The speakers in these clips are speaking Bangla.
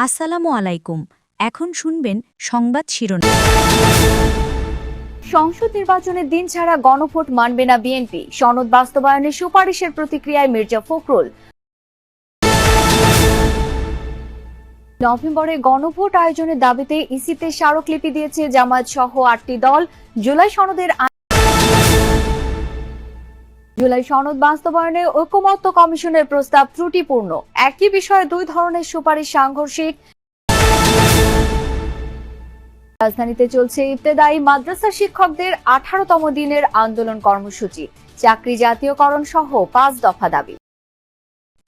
আসসালামু আলাইকুম। এখন শুনবেন সংবাদ শিরোনাম। সংসদ নির্বাচনের দিন ছাড়া গণভোট মানবে না বিএনপি, সনদ বাস্তবায়নের সুপারিশের প্রতিক্রিয়ায় মির্জা ফখরুল। নভেম্বরে গণভোট আয়োজনের দাবিতে ইসিতে স্মারকলিপি দিয়েছে জামায়াত সহ 8টি দল। জুলাই সনদ বাস্তবায়নে ঐকমত্য কমিশনের প্রস্তাব ত্রুটিপূর্ণ। একই বিষয়ে দুই ধরনের সুপারিশ সাংঘর্ষিক। রাজধানীতে চলছে ইবতেদায়ী মাদ্রাসা শিক্ষকদের 18তম দিনের আন্দোলন কর্মসূচি। চাকরি জাতীয়করণ সহ 5 দফা দাবি।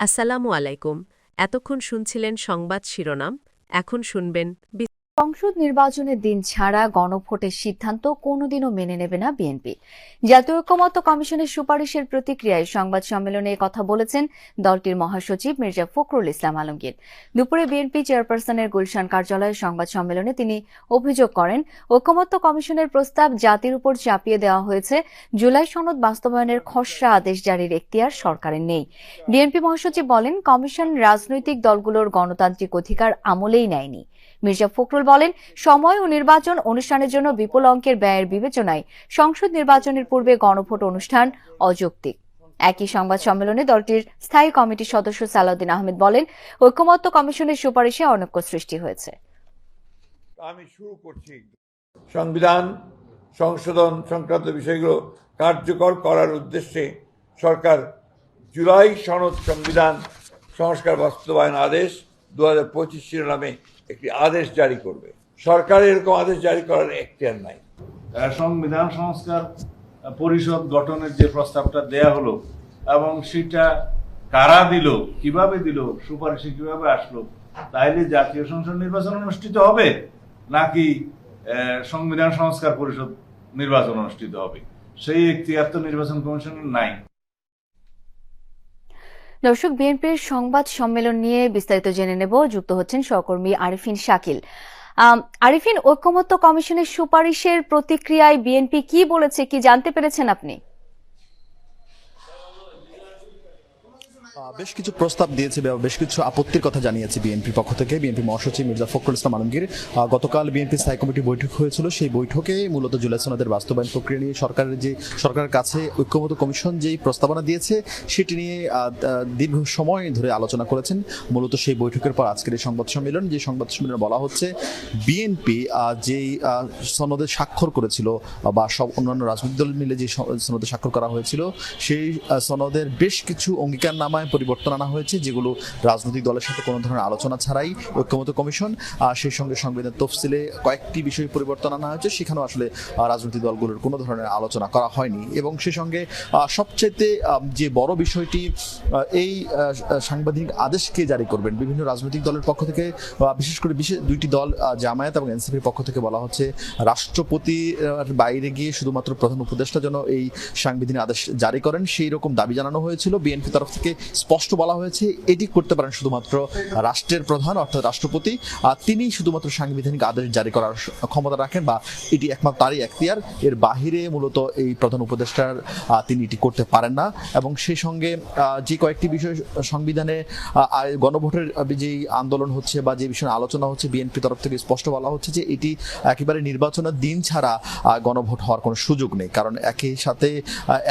আসসালামু আলাইকুম। এতক্ষণ শুনছিলেন সংবাদ শিরোনাম, এখন শুনবেন সংসদ নির্বাচনের দিন ছাড়া গণভোটের সিদ্ধান্ত কোনোদিনও মেনে নেবে না বিএনপি। জাতীয় ঐকমত্য কমিশনের সুপারিশের প্রতিক্রিয়ায় সংবাদ সম্মেলনে কথা বলেছেন দলটির মহাসচিব মির্জা ফখরুল ইসলাম আলমগীর। দুপুরে বিএনপি চেয়ারপারসনের গুলশান কার্যালয়ে সংবাদ সম্মেলনে তিনি অভিযোগ করেন, ঐকমত্য কমিশনের প্রস্তাব জাতির উপর চাপিয়ে দেওয়া হয়েছে। জুলাই সনদ বাস্তবায়নের খসড়া আদেশ জারির এখতিয়ার সরকারের নেই। বিএনপি মহাসচিব বলেন, কমিশন রাজনৈতিক দলগুলোর গণতান্ত্রিক অধিকার আমলেই নেয়নি। মির্জা ফখরুল বলেন, সময় ও নির্বাচন অনুষ্ঠানের জন্য বিপুল অঙ্কের ব্যয়ের বিবেচনায় সংসদ নির্বাচনের পূর্বে গণভোট অনুষ্ঠান অযৌক্তিক। একই সংবাদ সম্মেলনে দলটির স্থায়ী কমিটির সদস্য সালাউদ্দিন আহমেদ বলেন, ঐকমত্য কমিশনের সুপারিশে অনৈক্য সৃষ্টি হয়েছে। আমি শুরু করছি সংবিধান সংশোধন সংক্রান্ত বিষয়গুলো কার্যকর করার উদ্দেশ্যে সরকার জুলাই সনদ সংবিধান সংস্কার বাস্তবায়ন আদেশ 2025 শিরোনামে একটি আদেশ জারি করবে। সরকারের এরকম আদেশ জারি করার এখতিয়ার নাই। সংবিধান সংস্কার পরিষদ গঠনের যে প্রস্তাবটা দেয়া হলো এবং সেটা কারা দিল, কিভাবে দিল, সুপারিশে কিভাবে আসলো, তাইলে জাতীয় সংসদ নির্বাচন অনুষ্ঠিত হবে নাকি সংবিধান সংস্কার পরিষদ নির্বাচন অনুষ্ঠিত হবে, সেই এখতিয়ার তো নির্বাচন কমিশনের নাই। দর্শক, বিএনপির সংবাদ সম্মেলন নিয়ে বিস্তারিত জেনে নেব। যুক্ত হচ্ছেন সহকর্মী আরিফিন শাকিল। আরিফিন, ঐকমত্য কমিশনের সুপারিশের প্রতিক্রিয়ায় বিএনপি কি বলেছে, কি জানতে পেরেছেন আপনি? বেশ কিছু প্রস্তাব দিয়েছে, বেশ কিছু আপত্তির কথা জানিয়েছে বিএনপির পক্ষ থেকে। বিএনপি মহাসচিব মির্জা ফখরুল ইসলাম আলমগীর গতকাল বিএনপি স্থায়ী কমিটি বৈঠক হয়েছিল। সেই বৈঠকে মূলত জুলাই সনদের বাস্তবায়ন প্রক্রিয়া নিয়ে সরকারের কাছে ঐকমত্য কমিশন যেই প্রস্তাবনা দিয়েছে সেটি নিয়ে দীর্ঘ সময় ধরে আলোচনা করেছেন। মূলত সেই বৈঠকের পর আজকের এই সংবাদ সম্মেলন, যে সংবাদ সম্মেলনে বলা হচ্ছে বিএনপি যেই সনদে স্বাক্ষর করেছিল বা সব অন্যান্য রাজনৈতিক দল মিলে যে সনদে স্বাক্ষর করা হয়েছিল, সেই সনদের বেশ কিছু অঙ্গীকারনামায় পরিবর্তন আনা হয়েছে, যেগুলো রাজনৈতিক দলের সাথে কোনো ধরনের আলোচনা ছাড়াই ঐকমত্য কমিশন সেই সঙ্গে সংবিধান তফসিলে কয়েকটি বিষয় পরিবর্তন আনা হয়েছে, সেখানেও আসলে রাজনৈতিক দলগুলোর কোনো ধরনের আলোচনা করা হয়নি। এবং সেই সঙ্গে সবচেয়ে যে বড় বিষয়টি, এই সাংবিধানিক আদেশকে জারি করবেন বিভিন্ন রাজনৈতিক দলের পক্ষ থেকে, বিশেষ করে দুইটি দল জামায়াত এবং এনসিপির পক্ষ থেকে বলা হচ্ছে রাষ্ট্রপতির বাইরে গিয়ে শুধুমাত্র প্রধান উপদেষ্টা যেন এই সাংবিধানিক আদেশ জারি করেন, সেই রকম দাবি জানানো হয়েছিল। বিএনপি তরফ থেকে স্পষ্ট বলা হয়েছে এটি করতে পারেন শুধুমাত্র রাষ্ট্রের প্রধান অর্থাৎ রাষ্ট্রপতি, তিনি শুধুমাত্র সাংবিধানিক আদেশ জারি করার ক্ষমতা রাখেন বা এটি একমাত্র তারই এখতিয়ার, এর বাহিরে মূলত এই প্রধান উপদেষ্টার তিনি এটি করতে পারেন না। এবং সেই সঙ্গে যে কয়েকটি বিষয় সংবিধানে গণভোটের যেই আন্দোলন হচ্ছে বা যে বিষয়ে আলোচনা হচ্ছে, বিএনপি তরফ থেকে স্পষ্ট বলা হচ্ছে যে এটি একেবারে নির্বাচনের দিন ছাড়া গণভোট হওয়ার কোনো সুযোগ নেই, কারণ একই সাথে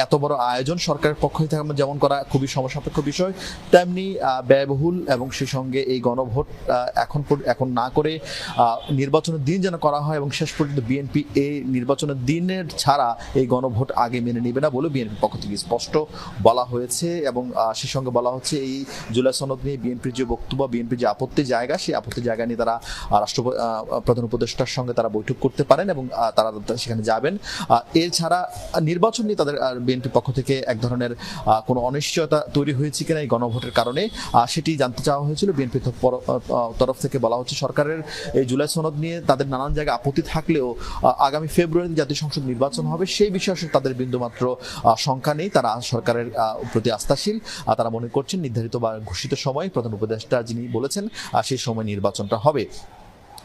এত বড় আয়োজন সরকারের পক্ষ থেকে যেমন করা খুবই সমসাপেক্ষ বিষয়, তেমনি ব্যয়বহুল। এবং সেই সঙ্গে এই গণভোট এখন না করে নির্বাচনের দিন যেন করা হয়, এবং শেষ পর্যন্ত বিএনপি এই নির্বাচনের দিনের ছাড়া এই গণভোট আগে মেনে নেবে না বলে বিএনপির পক্ষ থেকে স্পষ্ট বলা হয়েছে। এবং সেই সঙ্গে বলা হচ্ছে এই জুলাই সনদ নিয়ে বিএনপির যে বক্তব্য, বিএনপির যে আপত্তির জায়গা, সেই আপত্তির জায়গা নিয়ে তারা প্রধান উপদেষ্টার সঙ্গে তারা বৈঠক করতে পারেন এবং তারা সেখানে যাবেন। এছাড়া নির্বাচন নিয়ে তাদের বিএনপির পক্ষ থেকে এক ধরনের কোনো অনিশ্চয়তা তৈরি হয়েছে কিনা এই গণভোটের কারণে, সেটি জানতে চাওয়া হয়েছিল। বিএনপি তরফ থেকে বলা হচ্ছে সরকারের এই জুলাই সনদ নিয়ে তাদের নানান জায়গায় আপত্তি থাকলেও আগামী ফেব্রুয়ারিতে জাতীয় সংসদ নির্বাচন হবে, সেই বিষয়ে তাদের বিন্দুমাত্র শঙ্কা নেই। তারা সরকারের প্রতি আস্থাশীল, তারা মনে করছেন নির্ধারিত বা ঘোষিত সময় প্রধান উপদেষ্টা যিনি বলেছেন সেই সময় নির্বাচনটা হবে।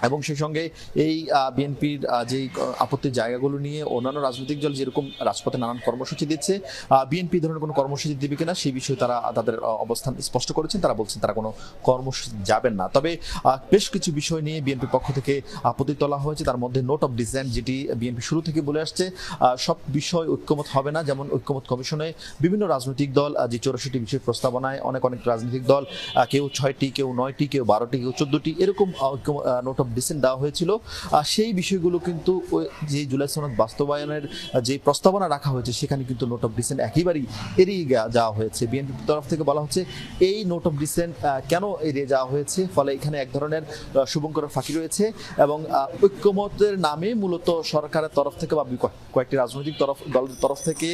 এবং সেই সঙ্গে এই বিএনপির যে আপত্তির জায়গাগুলো নিয়ে অন্যান্য রাজনৈতিক দল যেরকম রাজপথে নানান কর্মসূচি দিচ্ছে, বিএনপি ধরনের কোনো কর্মসূচি দিবে কিনা সেই বিষয়ে তারা তাদের অবস্থান স্পষ্ট করেছেন। তারা বলছেন তারা কোনো কর্মসূচি যাবেন না। তবে বেশ কিছু বিষয় নিয়ে বিএনপির পক্ষ থেকে আপত্তি তোলা হয়েছে। তার মধ্যে নোট অফ ডিসেন্ট, যেটি বিএনপি শুরু থেকে বলে আসছে সব বিষয় ঐক্যমত হবে না। যেমন ঐক্যমত কমিশনে বিভিন্ন রাজনৈতিক দল যে 64টি বিষয় প্রস্তাবনায় অনেক রাজনৈতিক দল কেউ 6টি, কেউ 9টি, কেউ 12টি, কেউ 14টি এরকম নোট অফ ডিসেন্ট দেওয়া হয়েছিল। সেই বিষয়গুলো কিন্তু যে জুলাই সনদ বাস্তবায়নের যে প্রস্তাবনা রাখা হয়েছে সেখানে কিন্তু নোট অফ ডিসেন্ট একেবারেই এড়িয়ে যাওয়া হয়েছে। বিএনপির তরফ থেকে বলা হচ্ছে এই নোট অফ ডিসেন্ট কেন এড়িয়ে যাওয়া হয়েছে, ফলে এখানে এক ধরনের শুভঙ্করের ফাঁকি রয়েছে এবং ঐক্যমতের নামে মূলত সরকারের তরফ থেকে বা কয়েকটি রাজনৈতিক দলের তরফ থেকে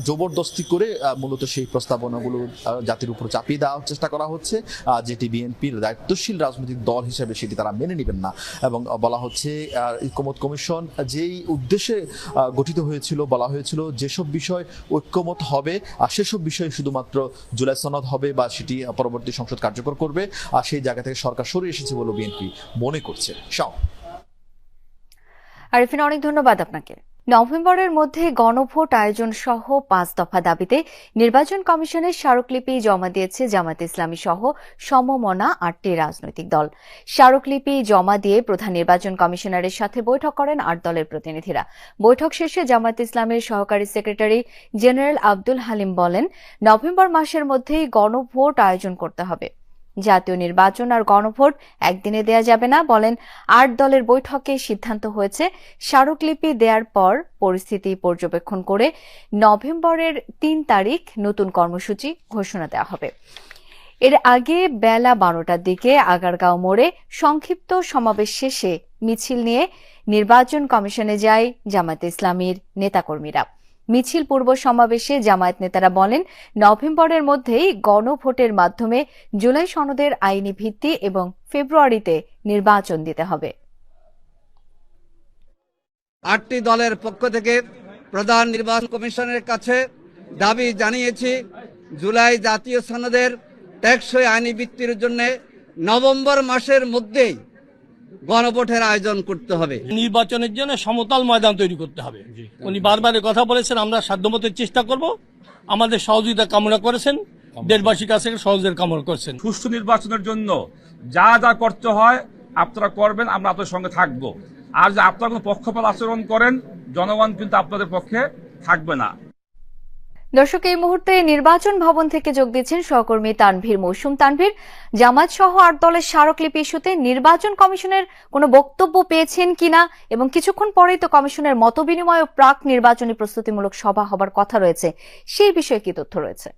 জবরদস্তি করে মূলত সেই প্রস্তাবনাগুলো জাতির উপর চাপিয়ে দেওয়ার চেষ্টা করা হচ্ছে, যেটি বিএনপির দায়িত্বশীল রাজনৈতিক দল হিসেবে সেটি তারা মেনে নেবেন না। এবং বলা হচ্ছে ঐক্যমত কমিশন যেই উদ্দেশ্যে গঠিত হয়েছিল, বলা হয়েছিল যেসব বিষয় ঐক্যমত হবে আর সেসব বিষয় শুধুমাত্র জুলাই সনদ হবে বা সেটি পরবর্তী সংসদ কার্যকর করবে, আর সেই জায়গা থেকে সরকার সরে এসেছে বলে বিএনপি মনে করছে। আরিফিন, অনেক ধন্যবাদ আপনাকে। নভেম্বরের মধ্যে গণভোট আয়োজন সহ 5 দফা দাবিতে নির্বাচন কমিশনের স্মারকলিপি জমা দিয়েছে জামায়াত ইসলামী সহ সমমনা 8টি রাজনৈতিক দল। স্মারকলিপি জমা দিয়ে প্রধান নির্বাচন কমিশনারের সাথে বৈঠক করেন 8 দলের প্রতিনিধিরা। বৈঠক শেষে জামায়াত ইসলামের সহকারী সেক্রেটারি জেনারেল আব্দুল হালিম বলেন, নভেম্বর মাসের মধ্যেই গণভোট আয়োজন করতে হবে। জাতীয় নির্বাচন আর গণভোট একদিনে দেয়া যাবে না। বলেন, 8 দলের বৈঠকে সিদ্ধান্ত হয়েছে স্মারকলিপি দেওয়ার পর পরিস্থিতি পর্যবেক্ষণ করে নভেম্বরের 3 তারিখ নতুন কর্মসূচি ঘোষণা দেওয়া হবে। এর আগে বেলা 12টার দিকে আগারগাঁও মোড়ে সংক্ষিপ্ত সমাবেশ শেষে মিছিল নিয়ে নির্বাচন কমিশনে যায় জামায়াত ইসলামীর নেতাকর্মীরা। মিছিল পূর্ব সমাবেশে জামায়াত নেতারা বলেন, নভেম্বরের মধ্যেই গণভোটের মাধ্যমে জুলাই সনদের আইনি ভিত্তি এবং ফেব্রুয়ারিতে নির্বাচন দিতে হবে। 8টি দলের পক্ষ থেকে প্রধান নির্বাচন কমিশনের কাছে দাবি জানিয়েছি, জুলাই জাতীয় সনদের টেকসই আইনি ভিত্তির জন্য নভেম্বর মাসের মধ্যেই গণভোটের আয়োজন করতে হবে। নির্বাচনের জন্য সমতল ময়দান তৈরি করতে হবে। উনি বারবার কথা বলেছেন, আমরা সাধ্যমতো চেষ্টা করব। আমাদের সহযোগিতা কামনা করেছেন, দেশবাসীর কাছে সহযোগিতা কামনা করেছেন। সুষ্ঠু নির্বাচনের জন্য যা যা করতে হয় আপনারা করবেন, আমরা আপনাদের সঙ্গে থাকবো। আর যে আপনারা কোনো পক্ষপাত আচরণ করেন, জনগণ কিন্তু আপনাদের পক্ষে থাকবে না। দর্শক, এই মুহূর্তে নির্বাচন ভবন থেকে যোগ দিচ্ছেন সহকর্মী তানভীর মৌসুম। তানভীর, জামায়াত সহ 8 দলের স্মারকলিপি ইস্যুতে নির্বাচন কমিশনের কোনো বক্তব্য পেয়েছেন কিনা এবং কিছুক্ষণ পরেই তো কমিশনের মতবিনিময় ও প্রাক নির্বাচনী প্রস্তুতিমূলক সভা হবার কথা রয়েছে, সেই বিষয়ে কি তথ্য রয়েছে?